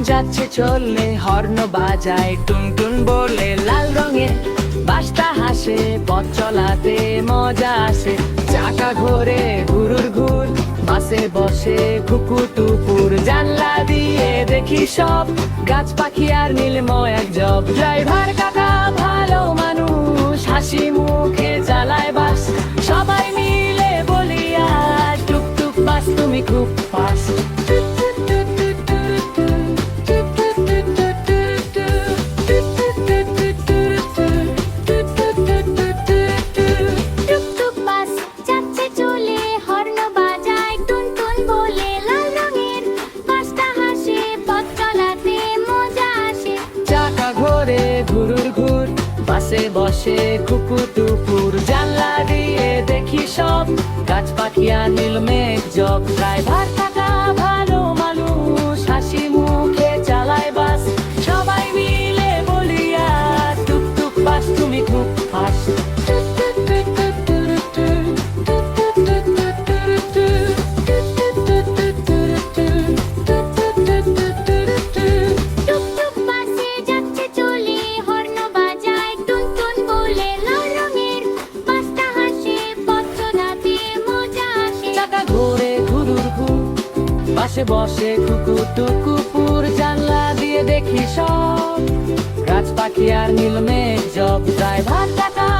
যাচ্ছে চললে হর্ন বাজায় টুনটুন বলে, লাল রঙের বাসটা হাসে, পথ চলাতে মজা আসে। চাকা ঘোরে ঘুরুর ঘুর, বাসে বসে কুকু টুকুর, জানলা দিয়ে দেখি সব গাছ পাখি আর নীলময় এক জব। ড্রাইভার কাকা ভালো মানুষ, হাসি মুখে চালায় বাস, সবাই মিলে বলি আজ টুকটুক বাস তুমি খুব ফাস্ট। ঘুরুর ঘুর, বাসে বসে কুকু টুকুর, জানলা দিয়ে দেখি সব গাছ পাখি আর নীল মেঘ জব। ড্রাইভার কাকা ভালো মানুষ, হাসি মুখে চালায় বাস, সবাই মিলে বলি আজ টুকটুক বাস তুমি খুব ফাস্ট। বাসে বসে কুকু টুকুর, জানলা দিয়ে দেখি সব গাছ পাখি আর নীল মেঘ জব। ড্রাইভার কাকা